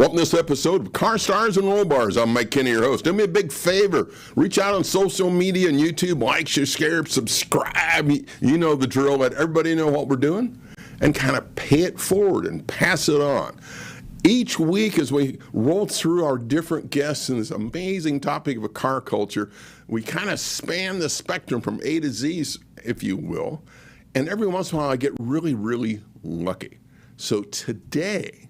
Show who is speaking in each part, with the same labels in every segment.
Speaker 1: Welcome to this episode of Car Stars and Roll Bars. I'm Mike Kinney, your host. Do me a big favor. Reach out on social media and YouTube. Like, share, subscribe. You know the drill. Let everybody know what we're doing. And kind of pay it forward and pass it on. Each week as we roll through our different guests in this amazing topic of a car culture, we kind of span the spectrum from A to Z, if you will. And every once in a while I get really, really lucky. So today,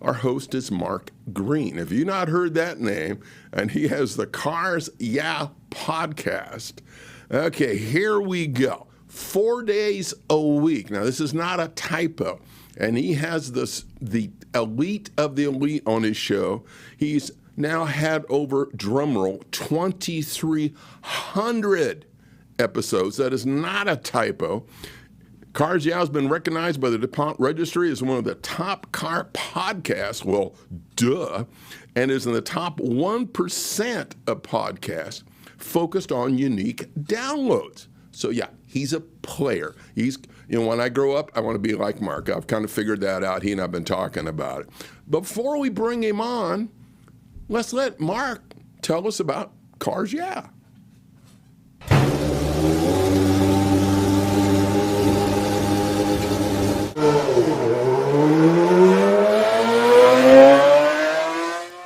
Speaker 1: our host is Mark Greene. Have you not heard that name? And he has the Cars Yeah podcast. Okay, here we go. 4 days a week. Now, this is not a typo. And he has the elite of the elite on his show. He's now had over, drumroll, 2,300 episodes. That is not a typo. Cars Yeah has been recognized by the Dupont Registry as one of the top car podcasts, well, duh, and is in the top 1% of podcasts focused on unique downloads. So yeah, he's a player. When I grow up, I want to be like Mark. I've kind of figured that out. He and I have been talking about it. Before we bring him on, let's let Mark tell us about Cars Yeah.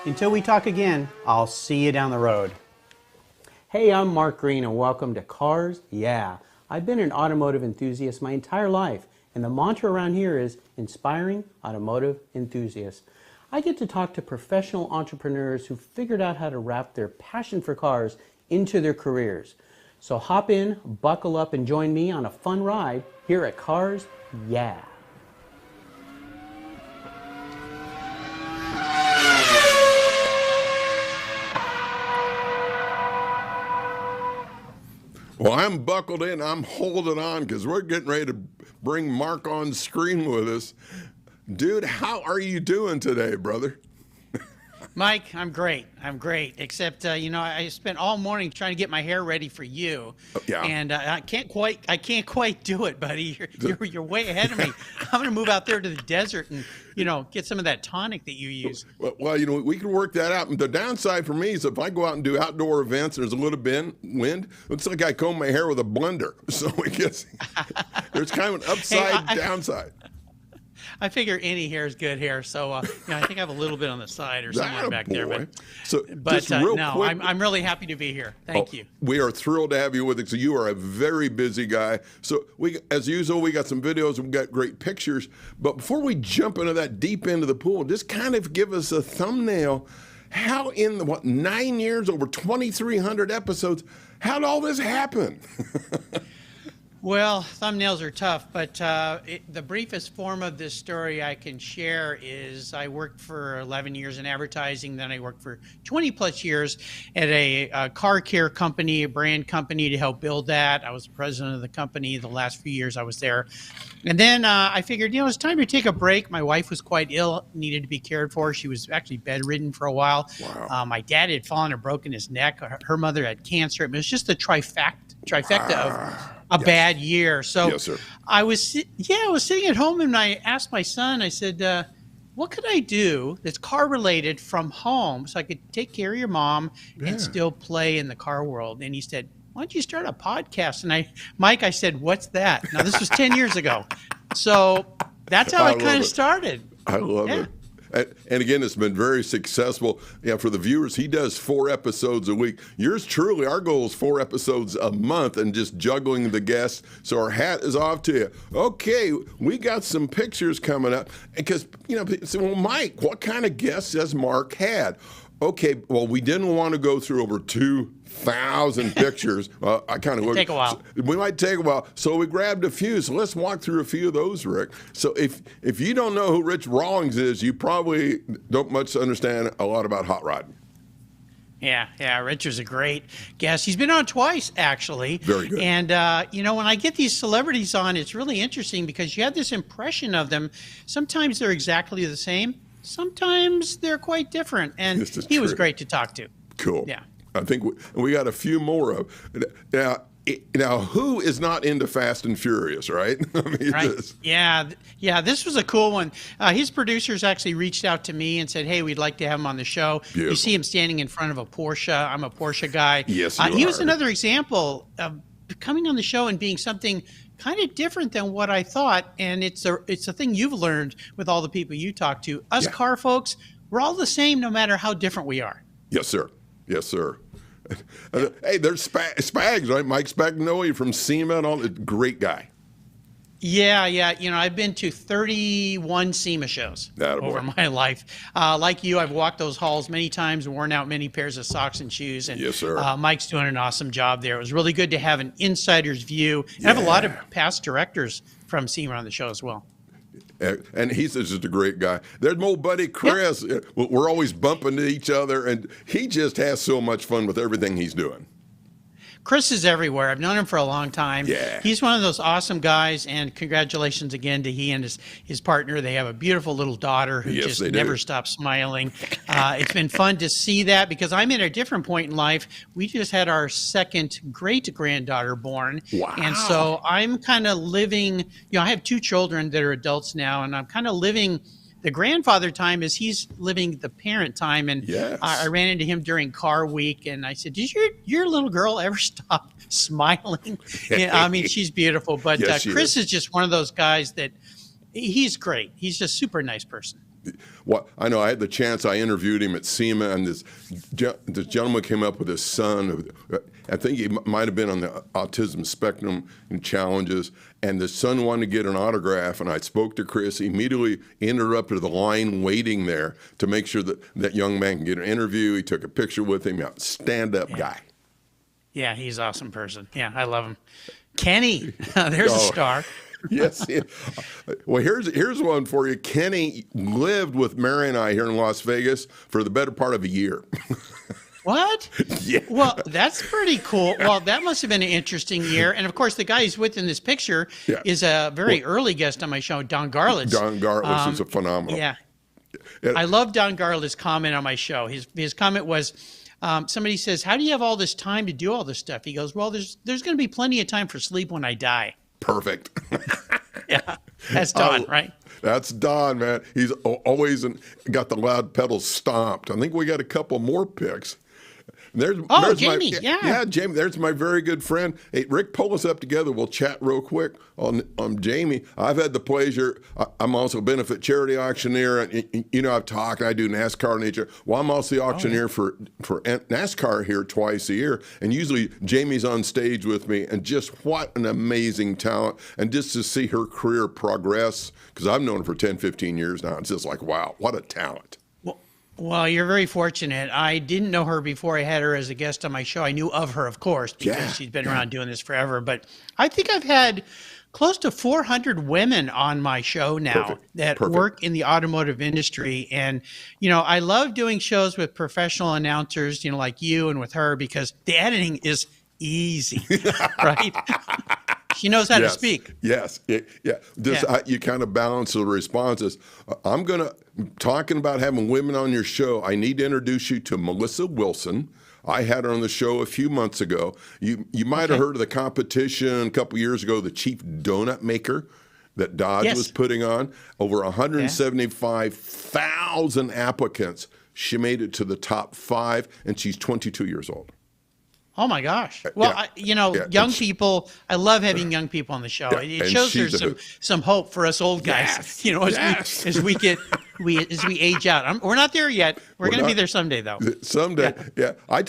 Speaker 2: Until we talk again, I'll see you down the road. Hey, I'm Mark Greene and welcome to Cars Yeah. I've been an automotive enthusiast my entire life, and the mantra around here is inspiring automotive enthusiasts. I get to talk to professional entrepreneurs who figured out how to wrap their passion for cars into their careers. So hop in, buckle up, and join me on a fun ride here at Cars Yeah.
Speaker 1: Well, I'm buckled in. I'm holding on because we're getting ready to bring Mark on screen with us. Dude, how are you doing today, brother?
Speaker 3: Mike, I'm great. Except, I spent all morning trying to get my hair ready for you.
Speaker 1: Yeah.
Speaker 3: And I can't quite do it, buddy. You're way ahead of me. I'm going to move out there to the desert and, get some of that tonic that you use.
Speaker 1: Well, we can work that out. And the downside for me is if I go out and do outdoor events, there's a little wind. Looks like I comb my hair with a blender. So I guess there's kind of an upside downside.
Speaker 3: I figure any hair is good hair, so I think I have a little bit on the side or somewhere back there. But I'm really happy to be here. Thank you.
Speaker 1: We are thrilled to have you with us. So you are a very busy guy. So as usual, we got some videos and we got great pictures. But before we jump into that deep end of the pool, just kind of give us a thumbnail. How in 9 years, over 2,300 episodes, how did all this happen?
Speaker 3: Well, thumbnails are tough, but the briefest form of this story I can share is I worked for 11 years in advertising, then I worked for 20 plus years at a car care company, a brand company to help build that. I was the president of the company the last few years I was there. And then I figured, it's time to take a break. My wife was quite ill, needed to be cared for. She was actually bedridden for a while.
Speaker 1: Wow.
Speaker 3: My dad had fallen and broken his neck. Her mother had cancer. It was just a trifecta of a bad year. So
Speaker 1: yes, sir.
Speaker 3: I was sitting at home and I asked my son, I said, what could I do that's car related from home so I could take care of your mom and still play in the car world? And he said, why don't you start a podcast? And I said, what's that? Now this was 10 years ago. So that's how it kind of started.
Speaker 1: I love it. And again, it's been very successful. Yeah, for the viewers, he does 4 episodes a week. Yours truly, our goal is 4 episodes a month and just juggling the guests. So our hat is off to you. Okay, we got some pictures coming up. Because, say, well, Mike, what kind of guests has Mark had? Okay, well, we didn't want to go through over 2,000 pictures. I kind of
Speaker 3: take a while.
Speaker 1: We might take a while. So we grabbed a few. So let's walk through a few of those, Rick. So if you don't know who Rich Rawlings is, you probably don't much understand a lot about hot rodding.
Speaker 3: Yeah, Rich is a great guest. He's been on twice, actually.
Speaker 1: Very good.
Speaker 3: And, when I get these celebrities on, it's really interesting because you have this impression of them. Sometimes they're exactly the same. Sometimes they're quite different. And he was great to talk to.
Speaker 1: Cool.
Speaker 3: Yeah.
Speaker 1: I think we got a few more of. Now, Now, who is not into Fast and Furious, right? I mean,
Speaker 3: Right. Yeah. This was a cool one. His producers actually reached out to me and said, "Hey, we'd like to have him on the show."
Speaker 1: Beautiful.
Speaker 3: You see him standing in front of a Porsche. I'm a Porsche guy.
Speaker 1: Yes,
Speaker 3: He was
Speaker 1: are.
Speaker 3: another example of coming on the show and being something kind of different than what I thought. And it's a thing you've learned with all the people you talk to. Us car folks, we're all the same, no matter how different we are.
Speaker 1: Yes, sir. Yes, sir. Hey, there's Spags, right? Mike Spagnolia from SEMA and all. Great guy.
Speaker 3: Yeah. I've been to 31 SEMA shows over my life. Like you, I've walked those halls many times, worn out many pairs of socks and shoes. And
Speaker 1: yes, sir.
Speaker 3: Mike's doing an awesome job there. It was really good to have an insider's view. And I have a lot of past directors from SEMA on the show as well.
Speaker 1: And he's just a great guy. There's my old buddy Chris. Yeah. We're always bumping into each other, and he just has so much fun with everything he's doing.
Speaker 3: Chris is everywhere. I've known him for a long time.
Speaker 1: Yeah.
Speaker 3: He's one of those awesome guys, and congratulations again to he and his partner. They have a beautiful little daughter who just never stops smiling. It's been fun to see that because I'm at a different point in life. We just had our second great-granddaughter born.
Speaker 1: Wow.
Speaker 3: And so I'm kind of living, I have 2 children that are adults now, and I'm kind of living the grandfather time as he's living the parent time. And I ran into him during car week, and I said, "Did your little girl ever stop smiling?" I mean, she's beautiful. But Chris is just one of those guys that he's great. He's just a super nice person.
Speaker 1: Well, I know I had the chance. I interviewed him at SEMA, and this gentleman came up with his son. I think he might have been on the autism spectrum and challenges, and the son wanted to get an autograph, and I spoke to Chris. He immediately interrupted the line waiting there to make sure that that young man can get an interview. He took a picture with him. Stand-up guy.
Speaker 3: Yeah, he's an awesome person. Yeah, I love him. Kenny, there's a star.
Speaker 1: Yes. Well, here's one for you. Kenny lived with Mary and I here in Las Vegas for the better part of a year.
Speaker 3: What?
Speaker 1: Yeah.
Speaker 3: Well, that's pretty cool. Well, that must have been an interesting year. And of course, the guy he's with in this picture is a very early guest on my show, Don Garlitz.
Speaker 1: Don Garlitz is a phenomenal.
Speaker 3: Yeah. I love Don Garlitz's comment on my show. His comment was, somebody says, "How do you have all this time to do all this stuff?" He goes, "Well, there's going to be plenty of time for sleep when I die."
Speaker 1: Perfect.
Speaker 3: Yeah, that's Don, right?
Speaker 1: That's Don, man. He's always got the loud pedals stomped. I think we got a couple more picks. There's
Speaker 3: Jamie.
Speaker 1: Jamie. There's my very good friend. Hey, Rick, pull us up together. We'll chat real quick on Jamie. I've had the pleasure. I'm also a benefit charity auctioneer. I've talked. I do NASCAR nature. Well, I'm also the auctioneer for NASCAR here twice a year, and usually Jamie's on stage with me. And just what an amazing talent! And just to see her career progress, because I've known her for 10, 15 years now. It's just like, wow, what a talent.
Speaker 3: Well, you're very fortunate. I didn't know her before I had her as a guest on my show. I knew of her, of course, because she's been around doing this forever. But I think I've had close to 400 women on my show now that work in the automotive industry. And, I love doing shows with professional announcers, like you and with her, because the editing is easy, right? She knows how to speak.
Speaker 1: Yes. You kind of balance the responses. Talking about having women on your show, I need to introduce you to Melissa Wilson. I had her on the show a few months ago. You might have heard of the competition a couple years ago, the Chief Donut Maker that Dodge was putting on. Over 175,000 applicants. She made it to the top 5, and she's 22 years old.
Speaker 3: Oh my gosh! Well, young people. I love having young people on the show. It shows there's some hope for us old guys.
Speaker 1: Yes.
Speaker 3: As we age out. We're not there yet. We're going to be there someday, though.
Speaker 1: Someday, yeah. I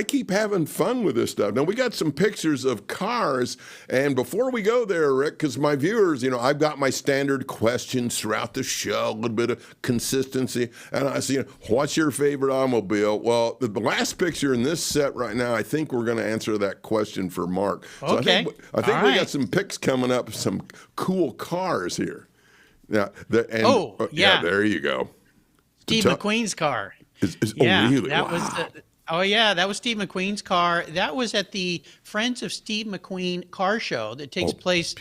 Speaker 1: keep having fun with this stuff. Now we got some pictures of cars, and before we go there, Rick, because my viewers, I've got my standard questions throughout the show, a little bit of consistency, and I see, what's your favorite automobile? Well, the last picture in this set right now, I think we're going to answer that question for Mark. So
Speaker 3: okay.
Speaker 1: I think we got some picks coming up, some cool cars here. Yeah. There you go.
Speaker 3: Steve McQueen's car.
Speaker 1: Really?
Speaker 3: That was Steve McQueen's car. That was at the Friends of Steve McQueen car show that takes place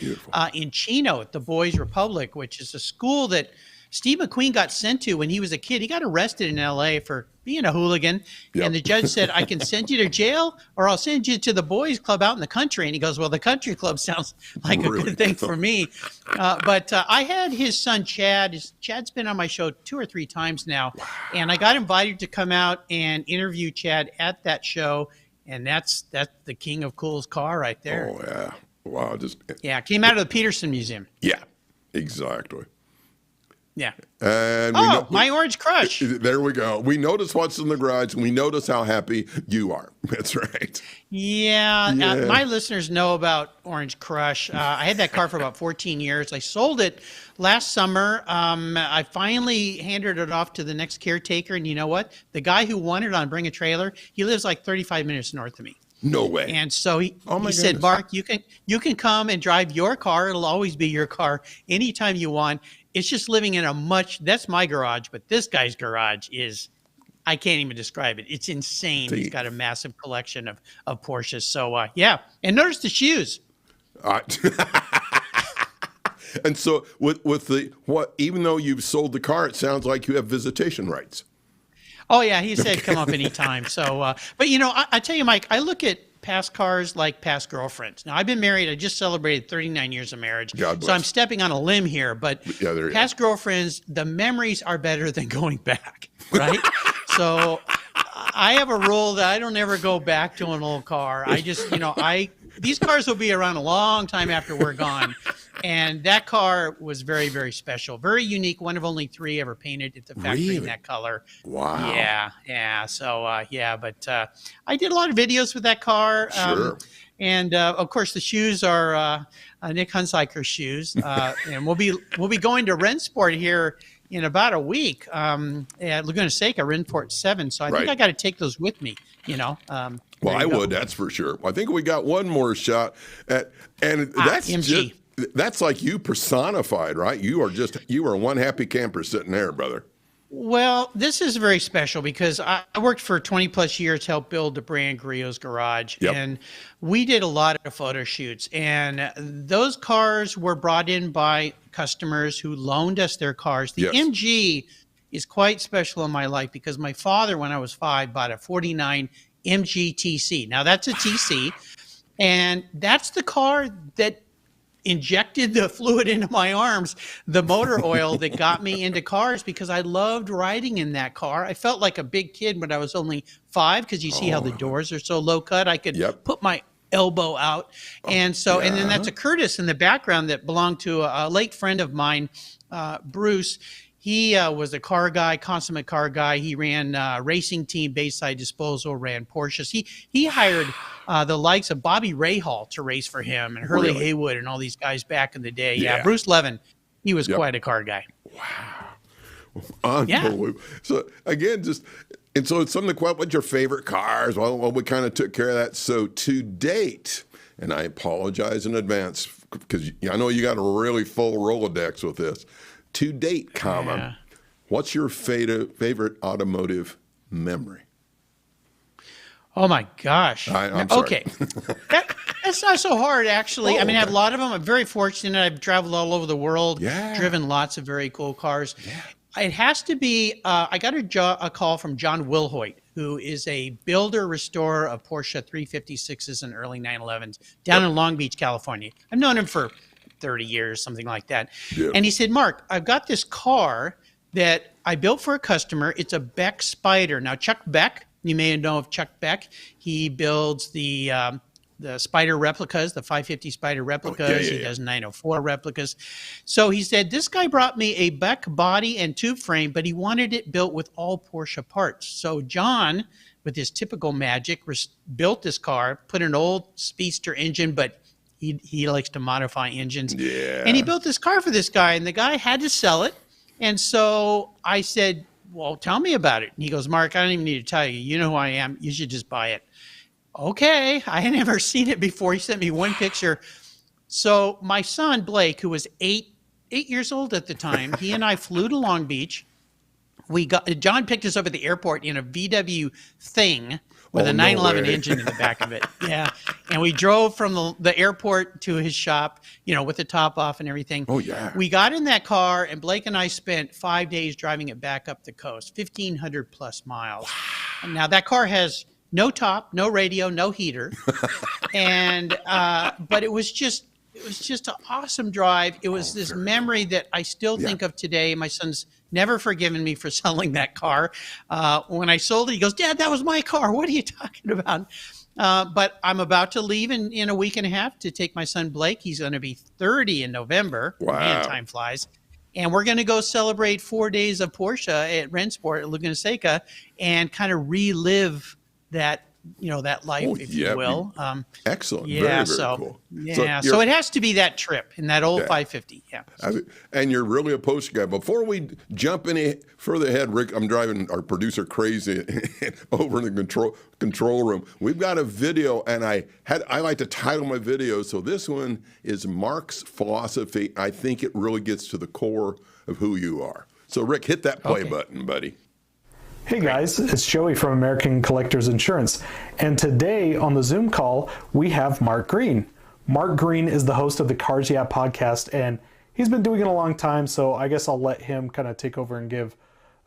Speaker 3: in Chino at the Boys Republic, which is a school that Steve McQueen got sent to when he was a kid. He got arrested in L.A. for being a hooligan.
Speaker 1: Yep.
Speaker 3: And the judge said, I can send you to jail or I'll send you to the boys club out in the country. And he goes, well, the country club sounds like a good thing for me. But I had his son, Chad. Chad's been on my show 2 or 3 times now. Wow. And I got invited to come out and interview Chad at that show. And that's the king of cool's car right there.
Speaker 1: Oh, yeah. Wow.
Speaker 3: It came out of the Peterson Museum.
Speaker 1: Yeah, exactly.
Speaker 3: Yeah.
Speaker 1: And
Speaker 3: my orange crush.
Speaker 1: There we go. We notice what's in the garage. And we notice how happy you are. That's right.
Speaker 3: Yeah. My listeners know about Orange Crush. I had that car for about 14 years. I sold it last summer. I finally handed it off to the next caretaker. And you know what? The guy who won it on Bring a Trailer, he lives like 35 minutes north of me.
Speaker 1: No way.
Speaker 3: And so he said, Mark, you can come and drive your car. It'll always be your car anytime you want. It's just living in that's my garage, but this guy's garage is, I can't even describe it. It's insane. He's got a massive collection of Porsches. So, yeah. And notice the shoes.
Speaker 1: And so even though you've sold the car, it sounds like you have visitation rights.
Speaker 3: Oh, yeah. He said come up anytime. So, but, I tell you, Mike, I look at past cars like past girlfriends. Now, I've been married. I just celebrated 39 years of marriage.
Speaker 1: God bless.
Speaker 3: So I'm stepping on a limb here. But past girlfriends, the memories are better than going back, right? So I have a rule that I don't ever go back to an old car. I just, these cars will be around a long time after we're gone. And that car was very, very special. Very unique. One of only 3 ever painted at the factory in that color.
Speaker 1: Wow.
Speaker 3: Yeah. So, but I did a lot of videos with that car.
Speaker 1: Sure.
Speaker 3: And, of course, the shoes are Nick Hunziker's shoes. And we'll be going to Rennsport here in about a week at Laguna Seca, Rennsport 7. So I think I got to take those with me,
Speaker 1: Well, I would, that's for sure. I think we got one more shot at, and that's
Speaker 3: MG.
Speaker 1: That's like you personified, right? You are one happy camper sitting there, brother.
Speaker 3: Well, this is very special because I worked for 20 plus years, helped build the brand Griot's Garage.
Speaker 1: Yep.
Speaker 3: And we did a lot of photo shoots. And those cars were brought in by customers who loaned us their cars. The MG is quite special in my life because my father, when I was 5, bought a 49 MG TC. Now, that's a TC. And that's the car that injected the fluid into my arms, the motor oil that got me into cars because I loved riding in that car. I felt like a big kid when I was only 5 because you see how the doors are so low cut. I could put my elbow out. And so, and then that's a Curtis in the background that belonged to a late friend of mine, Bruce. He was a car guy, consummate car guy. He ran racing team, Bayside Disposal, ran Porsches. He hired the likes of Bobby Rahal to race for him and Hurley Haywood and all these guys back in the day. Yeah, Bruce Levin, he was quite a car guy.
Speaker 1: Wow. Unbelievable. So again, so it's something to quote, what's your favorite cars? Well, we kind of took care of that. So to date, and I apologize in advance because I know you got a really full Rolodex with this. To date, what's your favorite automotive memory?
Speaker 3: Oh my gosh.
Speaker 1: I'm sorry.
Speaker 3: Okay. That's not so hard, actually. I mean, I have a lot of them. I'm very fortunate. I've traveled all over the world, driven lots of very cool cars. Yeah. It has to be, I got a call from John Wilhoit, who is a builder, restorer of Porsche 356s and early 911s down in Long Beach, California. I've known him for 30 years, something like that. Yeah. And he said, Mark, I've got this car that I built for a customer. It's a Beck Spider. Now, Chuck Beck, you may know of Chuck Beck. He builds the Spider replicas, the 550 Spider replicas. He does 904 replicas. So he said, this guy brought me a Beck body and tube frame, but he wanted it built with all Porsche parts. So John, with his typical magic, built this car, put an old Speedster engine, but he likes to modify engines. Yeah. And he built this car for this guy, and the guy had to sell it. And so I said, well, tell me about it. And he goes, Mark, I don't even need to tell you. You know who I am. You should just buy it. Okay. I had never seen it before. He sent me one picture. So my son, Blake, who was eight years old at the time, he and I flew to Long Beach, John picked us up at the airport in a VW Thing with a
Speaker 1: no
Speaker 3: 911
Speaker 1: way.
Speaker 3: engine in the back of it. Yeah. And we drove from the airport to his shop, with the top off and everything.
Speaker 1: Oh, yeah.
Speaker 3: We got in that car, and Blake and I spent 5 days driving it back up the coast, 1,500 plus miles. Wow. Now, that car has no top, no radio, no heater. And, but it was just an awesome drive. It was this memory that I still think of today. My son's never forgiven me for selling that car. When I sold it, he goes, "Dad, that was my car. What are you talking about?" But I'm about to leave in a week and a half to take my son Blake. He's going to be 30 in November.
Speaker 1: Wow.
Speaker 3: Man, time flies. And we're going to go celebrate 4 days of Porsche at Rennsport at Laguna Seca and kind of relive that life, if you will.
Speaker 1: Excellent.
Speaker 3: Yeah.
Speaker 1: Very cool.
Speaker 3: Yeah. So it has to be that trip in that old 550. Yeah.
Speaker 1: And you're really a poster guy. Before we jump any further ahead, Rick, I'm driving our producer crazy over in the control room. We've got a video, and I like to title my video. So this one is Mark's philosophy. I think it really gets to the core of who you are. So Rick, hit that play button, buddy.
Speaker 4: Hey guys, it's Joey from American Collectors Insurance, and today on the Zoom call we have Mark Greene. Mark Greene is the host of the Cars Yeah podcast, and he's been doing it a long time, so I guess I'll let him kind of take over and give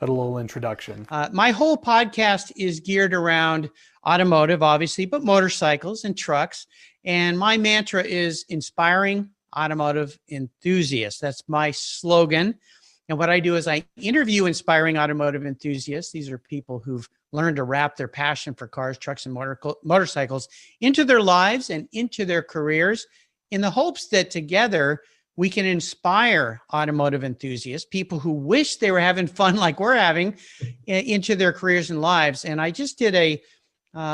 Speaker 4: a little introduction.
Speaker 3: My whole podcast is geared around automotive, obviously, but motorcycles and trucks, and my mantra is inspiring automotive enthusiasts. That's my slogan. And what I do is I interview inspiring automotive enthusiasts. These are people who've learned to wrap their passion for cars, trucks, and motorcycles into their lives and into their careers in the hopes that together we can inspire automotive enthusiasts, people who wish they were having fun like we're having, into their careers and lives. And I just did a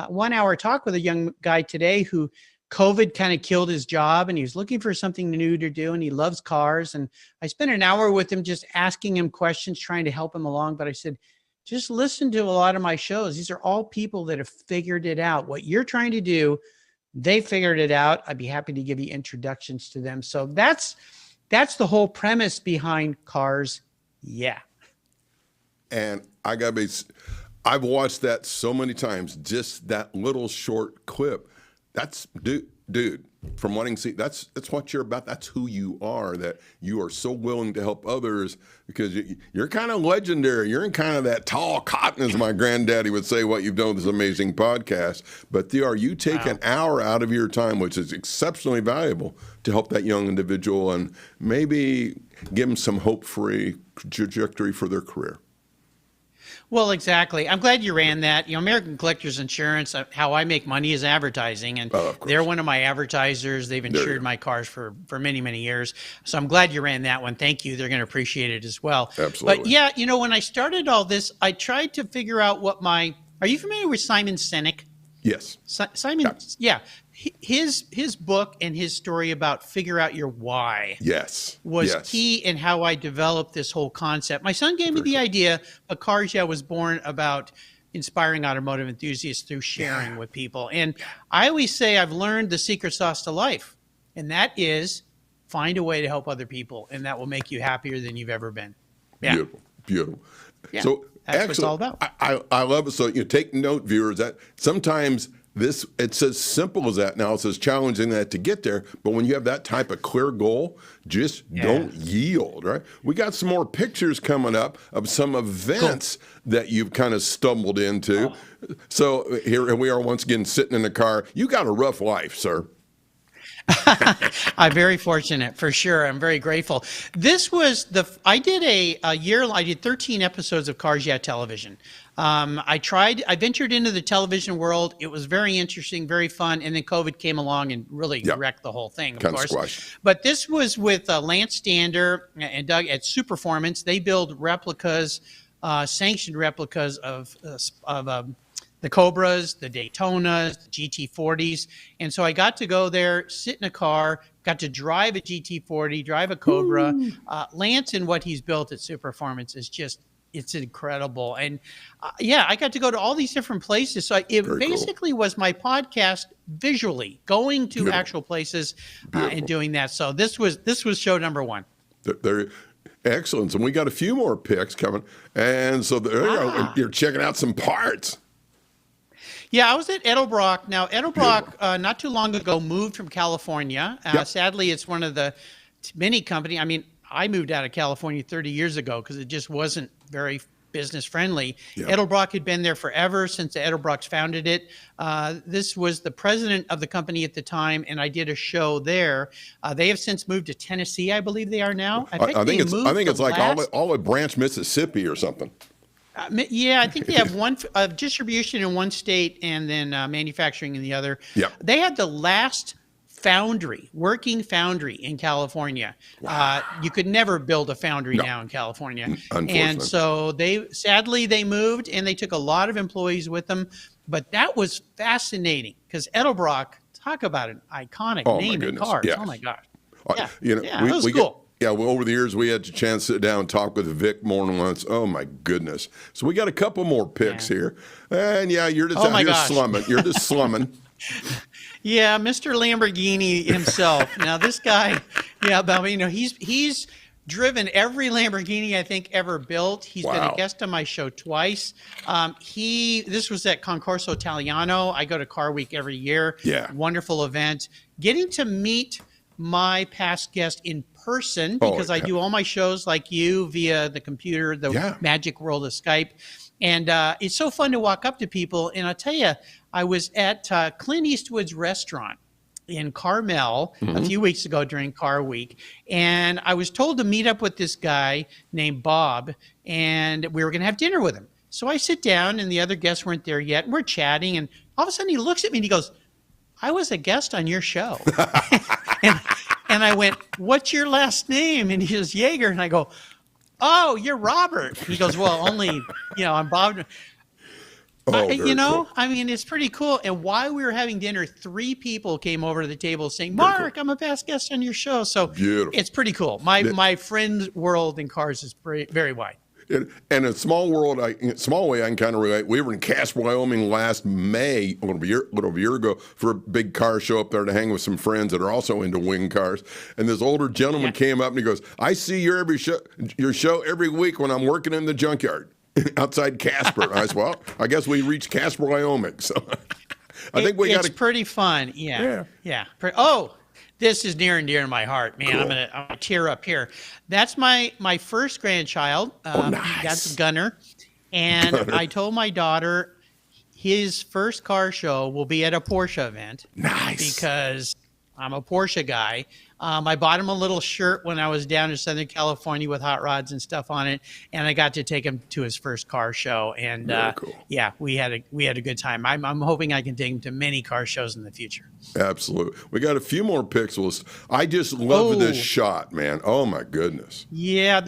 Speaker 3: 1 hour talk with a young guy today who COVID kind of killed his job, and he was looking for something new to do, and he loves cars. And I spent an hour with him just asking him questions, trying to help him along. But I said, just listen to a lot of my shows. These are all people that have figured it out. What you're trying to do, they figured it out. I'd be happy to give you introductions to them. So that's the whole premise behind Cars Yeah.
Speaker 1: And I've watched that so many times, just that little short clip. That's dude, from wanting to see, that's what you're about. That's who you are, that you are so willing to help others, because you're kind of legendary. You're in kind of that tall cotton, as my granddaddy would say, what you've done with this amazing podcast. But you take an hour out of your time, which is exceptionally valuable, to help that young individual and maybe give them some hope-free trajectory for their career.
Speaker 3: Well, exactly. I'm glad you ran that. American Collectors Insurance, how I make money is advertising, and they're one of my advertisers. They've insured my cars for many, many years. So I'm glad you ran that one. Thank you. They're going to appreciate it as well.
Speaker 1: Absolutely.
Speaker 3: But yeah, when I started all this, I tried to figure out are you familiar with Simon Sinek?
Speaker 1: Yes.
Speaker 3: Simon, yeah. His book and his story about figure out your why was key in how I developed this whole concept. My son gave me the idea, but Cars Yeah was born about inspiring automotive enthusiasts through sharing with people. And I always say I've learned the secret sauce to life, and that is find a way to help other people, and that will make you happier than you've ever been. Yeah.
Speaker 1: Beautiful.
Speaker 3: Yeah.
Speaker 1: So
Speaker 3: that's
Speaker 1: excellent.
Speaker 3: what it's all about.
Speaker 1: I love it. So take note, viewers, that sometimes it's as simple as that. Now, it's as challenging that to get there, but when you have that type of clear goal, just don't yield, right? We got some more pictures coming up of some events that you've kind of stumbled into. So here we are once again sitting in the car. You got a rough life, sir.
Speaker 3: I'm very fortunate, for sure. I'm very grateful. This was I did I did 13 episodes of Cars Yeah television. I ventured into the television world. It was very interesting, very fun. And then COVID came along and really wrecked the whole thing, of course. Squashed. But this was with Lance Stander and Doug at Superformance. They build replicas, sanctioned replicas of the Cobras, the Daytonas, the GT40s. And so I got to go there, sit in a car, got to drive a GT40, drive a Cobra. Lance and what he's built at Superformance is it's incredible. And I got to go to all these different places. So it basically was my podcast visually, going to actual places and doing that. So this was show number one.
Speaker 1: Excellent. And we got a few more picks coming. And so there you go. You're checking out some parts.
Speaker 3: Yeah, I was at Edelbrock. Now, Edelbrock, not too long ago, moved from California. Sadly, it's one of the many companies. I mean, I moved out of California 30 years ago because it just wasn't very business friendly. Edelbrock had been there forever since the Edelbrocks founded it. This was the president of the company at the time, and I did a show there. They have since moved to Tennessee, I believe they are now.
Speaker 1: I think it's like Olive Branch, Mississippi or something.
Speaker 3: Yeah, I think they have one distribution in one state and then manufacturing in the other.
Speaker 1: Yep.
Speaker 3: They had the last working foundry in California.
Speaker 1: Wow.
Speaker 3: You could never build a foundry now in California.
Speaker 1: Unfortunately.
Speaker 3: And so sadly they moved and they took a lot of employees with them. But that was fascinating because Edelbrock, talk about an iconic name in cars.
Speaker 1: Yes.
Speaker 3: Oh my gosh.
Speaker 1: Yeah,
Speaker 3: it was cool.
Speaker 1: Well, over the years, we had a chance to sit down and talk with Vic more than once. Oh, my goodness. So we got a couple more picks here. And, you're just out here slumming. You're just slumming.
Speaker 3: Yeah, Mr. Lamborghini himself. Now, this guy, but he's driven every Lamborghini I think ever built. He's been a guest on my show twice. This was at Concorso Italiano. I go to Car Week every year.
Speaker 1: Yeah.
Speaker 3: Wonderful event. Getting to meet my past guest in person because I do all my shows like you via the computer, the magic world of Skype. And it's so fun to walk up to people. And I'll tell you, I was at Clint Eastwood's restaurant in Carmel a few weeks ago during Car Week. And I was told to meet up with this guy named Bob, and we were going to have dinner with him. So I sit down, and the other guests weren't there yet. And we're chatting, and all of a sudden he looks at me and he goes, "I was a guest on your show." And I went, "What's your last name?" And he says, "Yeager." And I go, "Oh, you're Robert." He goes, "Well, only, I'm Bob."
Speaker 1: Cool.
Speaker 3: I mean, it's pretty cool. And while we were having dinner, 3 people came over to the table saying, "Mark, I'm a past guest on your show." So
Speaker 1: beautiful.
Speaker 3: It's pretty cool. My friend's world in cars is very wide.
Speaker 1: And in a small way, I can kind of relate. We were in Casper, Wyoming last May, a little over a year ago, for a big car show up there to hang with some friends that are also into wing cars. And this older gentleman came up and he goes, "I see your show every week when I'm working in the junkyard outside Casper." And I said, "Well, I guess we reached Casper, Wyoming." So I think it's
Speaker 3: pretty fun. Yeah. This is near and dear to my heart, man. Cool. I'm gonna tear up here. That's my first grandchild.
Speaker 1: Nice.
Speaker 3: That's Gunner. And I told my daughter his first car show will be at a Porsche event.
Speaker 1: Nice.
Speaker 3: Because I'm a Porsche guy. I bought him a little shirt when I was down in Southern California with hot rods and stuff on it, and I got to take him to his first car show. And
Speaker 1: very cool.
Speaker 3: We had a good time. I'm hoping I can take him to many car shows in the future.
Speaker 1: Absolutely. We got a few more pixels. I just love this shot, man. Oh my goodness.
Speaker 3: Yeah,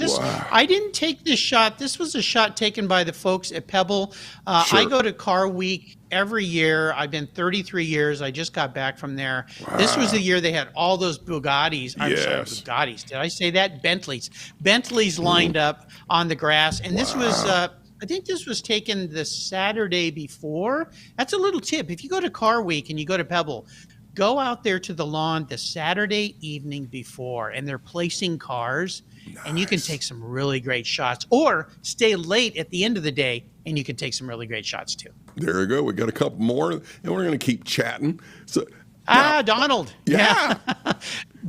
Speaker 3: I didn't take this shot. This was a shot taken by the folks at Pebble.
Speaker 1: Sure.
Speaker 3: I go to Car Week every year. I've been 33 years. I just got back from there. Wow. This was the year they had all those Bugattis. I'm sorry, Bugattis. Did I say that? Bentleys lined up on the grass. And this was, I think this was taken the Saturday before. That's a little tip. If you go to Car Week and you go to Pebble, go out there to the lawn the Saturday evening before, and they're placing cars. Nice. And you can take some really great shots, or stay late at the end of the day and you can take some really great shots too.
Speaker 1: There we go. We got a couple more, and we're going to keep chatting. So,
Speaker 3: Donald.
Speaker 1: Yeah.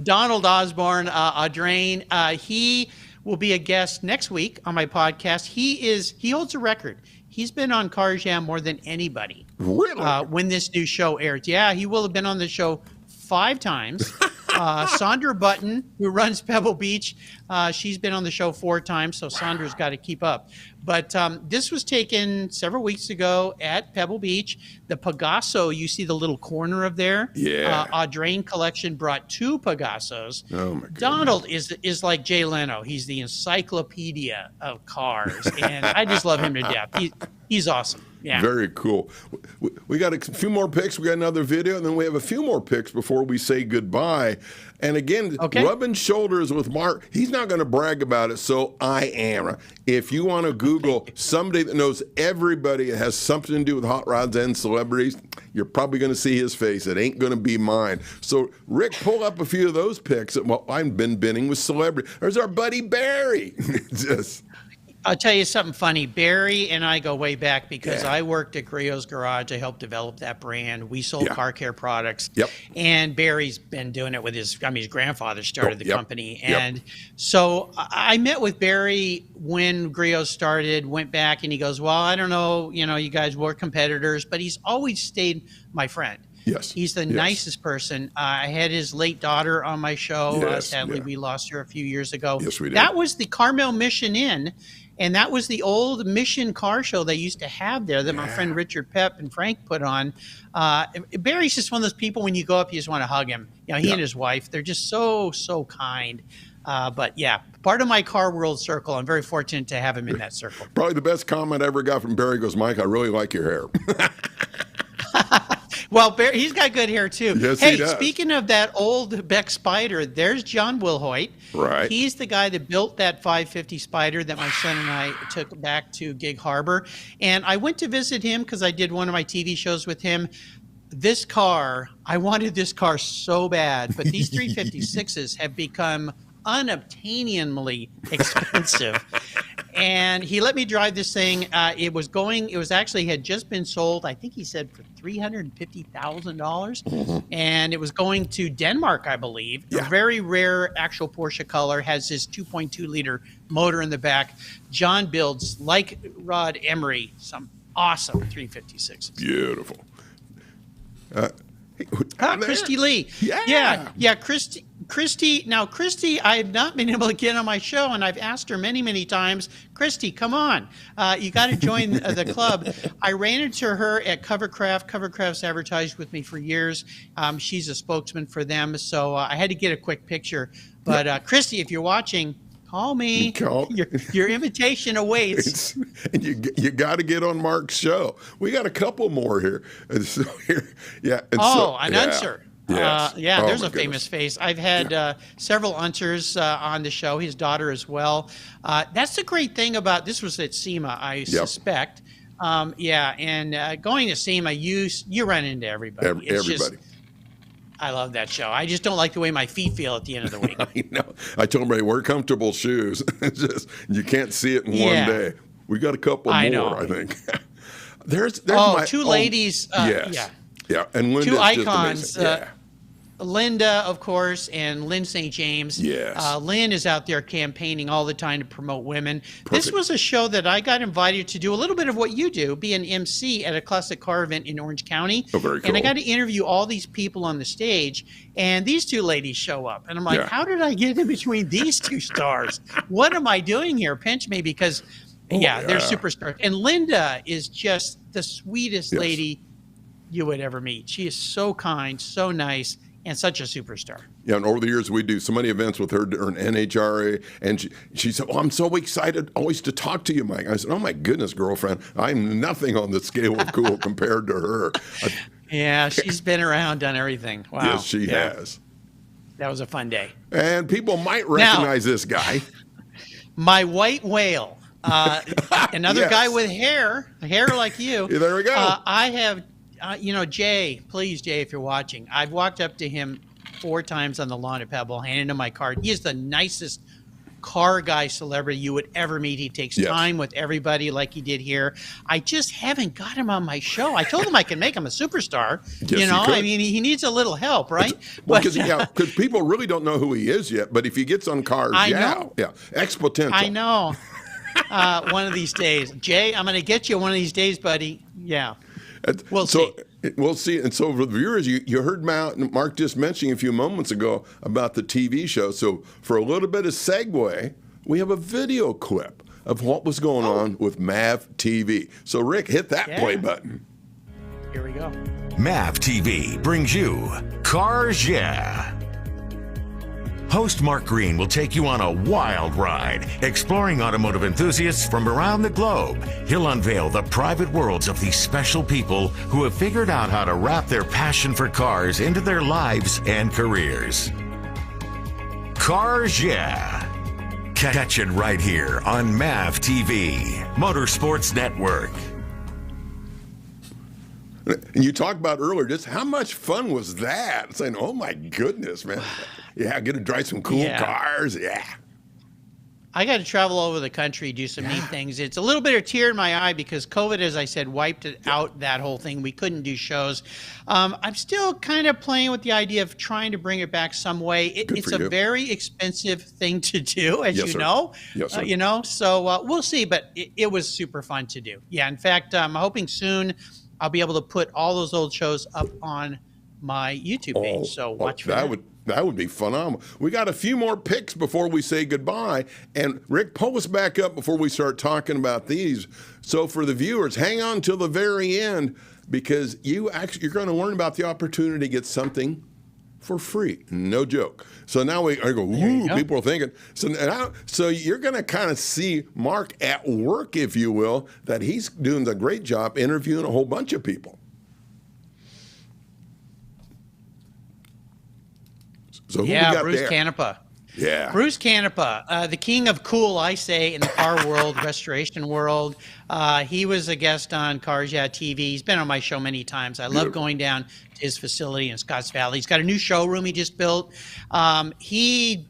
Speaker 3: Donald Osborne, Audrain. He will be a guest next week on my podcast. He holds a record. He's been on Cars Yeah more than anybody.
Speaker 1: Really?
Speaker 3: When this new show airs. Yeah, he will have been on the show 5 times. Sandra Button, who runs Pebble Beach, she's been on the show 4 times, so Sandra's got to keep up. But this was taken several weeks ago at Pebble Beach. The Pegaso, you see the little corner of there?
Speaker 1: Yeah.
Speaker 3: Audrain Collection brought 2 Pegasos.
Speaker 1: Oh, my God.
Speaker 3: Donald is like Jay Leno. He's the encyclopedia of cars, and I just love him to death. He's awesome. Yeah.
Speaker 1: Very cool. We got a few more picks. We got another video, and then we have a few more picks before we say goodbye. And again, rubbing shoulders with Mark. He's not going to brag about it, so I am. If you want to Google somebody that knows everybody that has something to do with hot rods and celebrities, you're probably going to see his face. It ain't going to be mine. So, Rick, pull up a few of those pics. Well, I've been binning with celebrity. There's our buddy Barry. Just...
Speaker 3: I'll tell you something funny. Barry and I go way back because I worked at Griot's Garage. I helped develop that brand. We sold car care products. And Barry's been doing it with his grandfather started the company. And so I met with Barry when Griot started, went back, and he goes, well, I don't know, you guys were competitors, but he's always stayed my friend.
Speaker 1: Yes.
Speaker 3: He's the nicest person. I had his late daughter on my show. Sadly, we lost her a few years ago.
Speaker 1: Yes, we did.
Speaker 3: That was the Carmel Mission Inn. And that was the old Mission car show they used to have there that my friend Richard Pep and Frank put on. Barry's just one of those people, when you go up, you just want to hug him. He and his wife, they're just so kind. But part of my car world circle. I'm very fortunate to have him in that circle.
Speaker 1: Probably the best comment I ever got from Barry goes, Mike, I really like your hair.
Speaker 3: Well, Barry, he's got good hair too.
Speaker 1: Yes,
Speaker 3: hey,
Speaker 1: he does.
Speaker 3: Speaking of that old Beck Spider, there's John Wilhoit.
Speaker 1: Right.
Speaker 3: He's the guy that built that 550 Spider that my son and I took back to Gig Harbor. And I went to visit him because I did one of my TV shows with him. This car, I wanted this car so bad, but these 356s have become unobtainiumly expensive. And he let me drive this thing. It actually had just been sold, I think he said, for $350,000. And it was going to Denmark, I believe. A very rare actual Porsche color, has this 2.2 liter motor in the back. John builds, like Rod Emery, some awesome 356.
Speaker 1: Beautiful.
Speaker 3: Christy Lee. Christy. Now, Christy, I have not been able to get on my show, and I've asked her many times, Christy, come on. You got to join the club. I ran into her at Covercraft. Covercraft's advertised with me for years. She's a spokesman for them, so I had to get a quick picture. But Christy, if you're watching, call me. Your invitation awaits.
Speaker 1: And you got to get on Mark's show. We got a couple more here. And so
Speaker 3: an unser.
Speaker 1: Yes.
Speaker 3: There's a famous face. I've had several unsers on the show. His daughter as well. That's the great thing about this. Was at SEMA, I suspect. And going to SEMA, you run into everybody.
Speaker 1: Everybody.
Speaker 3: I love that show. I just don't like the way my feet feel at the end of the week.
Speaker 1: I know. I told everybody, wear comfortable shoes. It's just, you can't see it in one day. We got a couple more, I think. there's
Speaker 3: two ladies.
Speaker 1: And Linda's
Speaker 3: two icons.
Speaker 1: Just
Speaker 3: Linda, of course, and Lynn St. James.
Speaker 1: Yes.
Speaker 3: Lynn is out there campaigning all the time to promote women.
Speaker 1: Perfect.
Speaker 3: This was a show that I got invited to do a little bit of what you do, be an MC at a classic car event in Orange County.
Speaker 1: Oh, very cool.
Speaker 3: And I got to interview all these people on the stage, and these two ladies show up. And I'm like, how did I get in between these two stars? What am I doing here? Pinch me, because, they're superstars. And Linda is just the sweetest lady you would ever meet. She is so kind, so nice, and such a superstar.
Speaker 1: Yeah, and over the years, we do so many events with her during NHRA, and she said, I'm so excited always to talk to you, Mike. I said, oh, my goodness, girlfriend, I'm nothing on the scale of cool compared to her.
Speaker 3: She's been around, done everything. Wow.
Speaker 1: Yes, she has.
Speaker 3: That was a fun day.
Speaker 1: And people might recognize this guy.
Speaker 3: My white whale. Another guy with hair like you.
Speaker 1: There we go.
Speaker 3: I have... Jay, please, Jay, if you're watching, I've walked up to him 4 times on the lawn at Pebble, handed him my card. He is the nicest car guy celebrity you would ever meet. He takes time with everybody like he did here. I just haven't got him on my show. I told him I can make him a superstar.
Speaker 1: Yes,
Speaker 3: I mean, he needs a little help, right?
Speaker 1: Because people really don't know who he is yet, but if he gets on cars, exponential.
Speaker 3: I know. One of these days. Jay, I'm going to get you one of these days, buddy. Yeah. We'll see.
Speaker 1: And so for the viewers, you heard Mark just mentioning a few moments ago about the TV show. So for a little bit of segue, we have a video clip of what was going on with MAV TV. So Rick, hit that play button.
Speaker 3: Here we go.
Speaker 5: MAV TV brings you Cars Yeah! Host Mark Greene will take you on a wild ride, exploring automotive enthusiasts from around the globe. He'll unveil the private worlds of these special people who have figured out how to wrap their passion for cars into their lives and careers. Cars Yeah! Catch it right here on MAV TV, Motorsports Network.
Speaker 1: And you talked about earlier just how much fun was that? Saying, "Oh my goodness, man! Yeah, get to drive some cool cars." Yeah.
Speaker 3: I got to travel all over the country, do some neat things. It's a little bit of tear in my eye because COVID, as I said, wiped it out, that whole thing. We couldn't do shows. I'm still kind of playing with the idea of trying to bring it back some way. It's a very expensive thing to do, as you know.
Speaker 1: Yes, sir.
Speaker 3: So we'll see, but it was super fun to do. Yeah, in fact, I'm hoping soon I'll be able to put all those old shows up on my YouTube page. So watch for that.
Speaker 1: That would be phenomenal. We got a few more picks before we say goodbye. And Rick, pull us back up before we start talking about these. So for the viewers, hang on till the very end because you're going to learn about the opportunity to get something for free. No joke. So now I go, ooh, people are thinking. So you're going to kind of see Mark at work, if you will, that he's doing a great job interviewing a whole bunch of people. So who we got
Speaker 3: Bruce
Speaker 1: there?
Speaker 3: Canepa.
Speaker 1: Yeah.
Speaker 3: Bruce Canepa, the king of cool, I say, in the car world, restoration world. He was a guest on Cars Yeah TV. He's been on my show many times. I love going down to his facility in Scotts Valley. He's got a new showroom he just built. He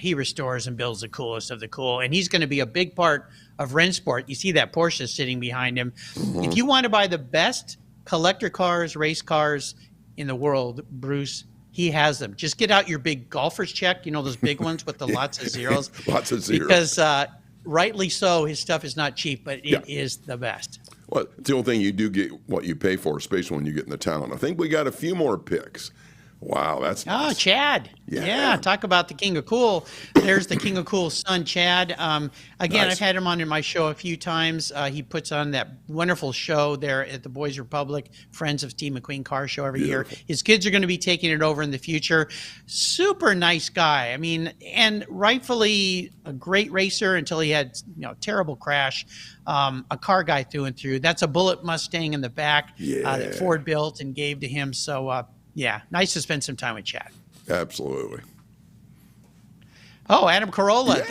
Speaker 3: restores and builds the coolest of the cool, and he's going to be a big part of Rennsport. You see that Porsche sitting behind him. If you want to buy the best collector cars, race cars in the world, Bruce, he has them. Just get out your big golfer's check, those big ones with the lots of zeros.
Speaker 1: Lots of zeros.
Speaker 3: Because rightly so, his stuff is not cheap, but it is the best.
Speaker 1: Well, it's the only thing you do get what you pay for, especially when you get in the town. I think we got a few more picks. Wow, that's nice.
Speaker 3: Chad. Yeah, talk about the king of cool. There's the king of cool's son, Chad. Again, I've had him on in my show a few times. He puts on that wonderful show there at the Boys Republic, Friends of Steve McQueen Car Show every year. His kids are going to be taking it over in the future. Super nice guy. I mean, and rightfully a great racer until he had terrible crash. A car guy through and through. That's a Bullet Mustang in the back that Ford built and gave to him. So, nice to spend some time with Chad.
Speaker 1: Absolutely.
Speaker 3: Oh, Adam Carolla,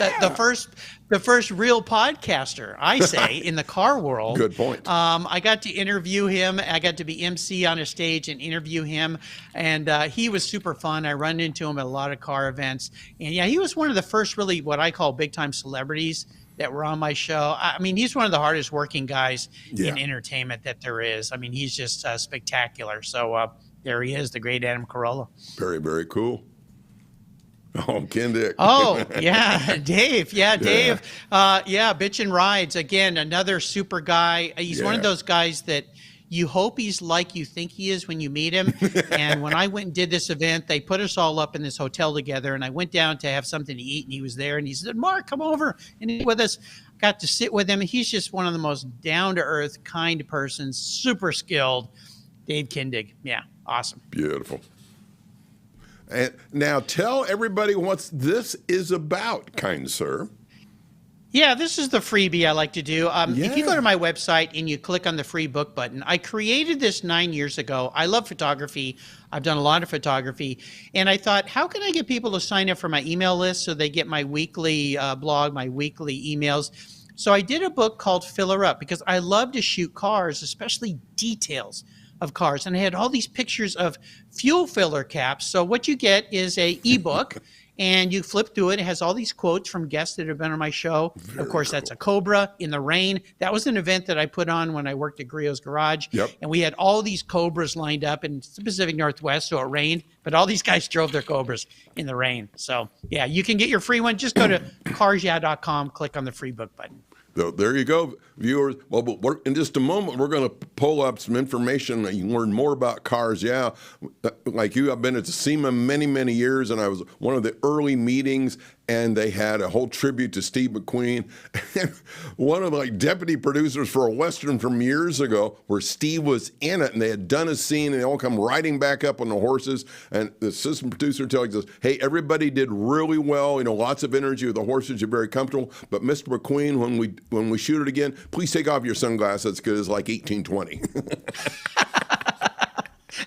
Speaker 3: the first real podcaster, I say, in the car world.
Speaker 1: Good point.
Speaker 3: I got to interview him. I got to be MC on a stage and interview him, and he was super fun. I run into him at a lot of car events, and he was one of the first really what I call big time celebrities that were on my show. I mean, he's one of the hardest working guys in entertainment that there is. I mean, he's just spectacular. So. There he is, the great Adam Carolla.
Speaker 1: Very, very cool. Oh, Ken Dick.
Speaker 3: Oh, yeah, Dave. Yeah, Dave. Bitchin' Rides. Again, another super guy. He's one of those guys that you hope he's like you think he is when you meet him. And when I went and did this event, they put us all up in this hotel together, and I went down to have something to eat, and he was there, and he said, Mark, come over and eat with us. Got to sit with him. He's just one of the most down-to-earth, kind persons, super skilled. Dave Kindig. Yeah, awesome. Beautiful.
Speaker 1: And now tell everybody what this is about, kind sir.
Speaker 3: Yeah, this is the freebie I like to do. If you go to my website and you click on the free book button, I created this 9 years ago. I love photography. I've done a lot of photography. And I thought, how can I get people to sign up for my email list so they get my weekly blog, my weekly emails? So I did a book called Filler Up because I love to shoot cars, especially details of cars. And I had all these pictures of fuel filler caps. So what you get is a ebook and you flip through it. It has all these quotes from guests that have been on my show. Of course, that's a Cobra in the rain. That was an event that I put on when I worked at Griot's Garage. And we had all these Cobras lined up in the Pacific Northwest, so it rained. But all these guys drove their Cobras in the rain. So, yeah, you can get your free one. Just go to carsyeah.com, click on the free book button.
Speaker 1: So there you go, viewers. Well, but in just a moment, we're going to pull up some information that you can learn more about Cars Yeah. Like you, I've been at the SEMA many, many years, and I was one of the early meetings, and they had a whole tribute to Steve McQueen. And one of the deputy producers for a Western from years ago, where Steve was in it, and they had done a scene, and they all come riding back up on the horses, and the assistant producer tells us, hey, everybody did really well, lots of energy with the horses, you're very comfortable, but Mr. McQueen, when we shoot it again, please take off your sunglasses because it's like 1820.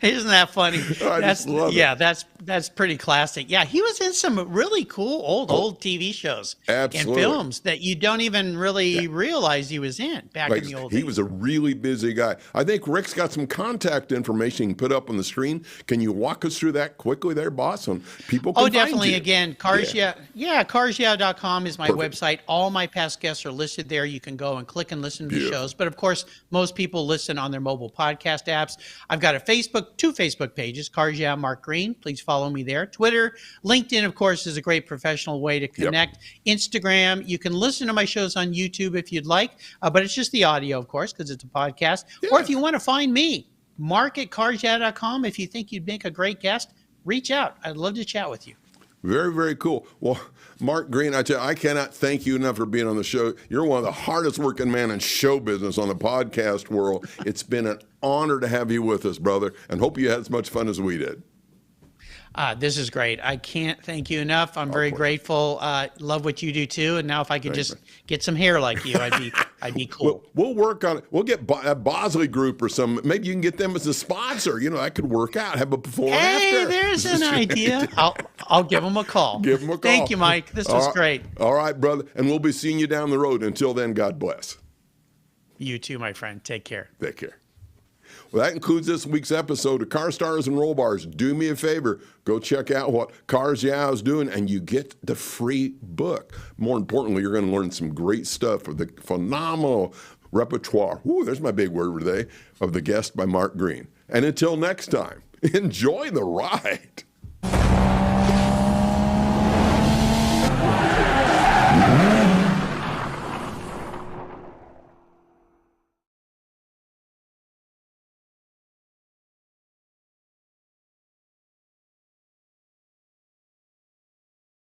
Speaker 3: Isn't that funny?
Speaker 1: I just love it.
Speaker 3: Yeah, that's That's pretty classic. Yeah, he was in some really cool old TV shows
Speaker 1: Absolutely.
Speaker 3: and films that you don't even really realize he was in back in the old days.
Speaker 1: He was a really busy guy. I think Rick's got some contact information he can put up on the screen. Can you walk us through that quickly there, boss? And people can
Speaker 3: definitely.
Speaker 1: find you.
Speaker 3: Again, carsyeah.com is my website. All my past guests are listed there. You can go and click and listen to the shows. But of course, most people listen on their mobile podcast apps. I've got two Facebook pages, Cars Yeah, Mark Greene. Please follow me there. Twitter, LinkedIn, of course, is a great professional way to connect. Instagram, you can listen to my shows on YouTube if you'd like, but it's just the audio, of course, because it's a podcast. Or if you want to find me, Mark at carsyeah.com. If you think you'd make a great guest, reach out. I'd love to chat with you.
Speaker 1: Very, very cool. Well, Mark Greene, I tell you, I cannot thank you enough for being on the show. You're one of the hardest working men in show business on the podcast world. It's been an honor to have you with us, brother, and hope you had as much fun as we did.
Speaker 3: This is great. I can't thank you enough. I'm very grateful. Love what you do too. And now if I could just get some hair like you, I'd be cool.
Speaker 1: We'll work on it. We'll get a Bosley Group or some. Maybe you can get them as a sponsor. You know, that could work out. Have a before and after.
Speaker 3: Hey, there's an idea. I'll give them a call.
Speaker 1: Give them a call.
Speaker 3: Thank you, Mike. This was great.
Speaker 1: All right, brother. And we'll be seeing you down the road. Until then, God bless.
Speaker 3: You too, my friend. Take care.
Speaker 1: Take care. Well, that concludes this week's episode of Car Stars and Roll Bars. Do me a favor, go check out what Cars Yeah is doing, and you get the free book. More importantly, you're going to learn some great stuff of the phenomenal repertoire. Ooh, there's my big word today, of the guest by Mark Greene. And until next time, enjoy the ride.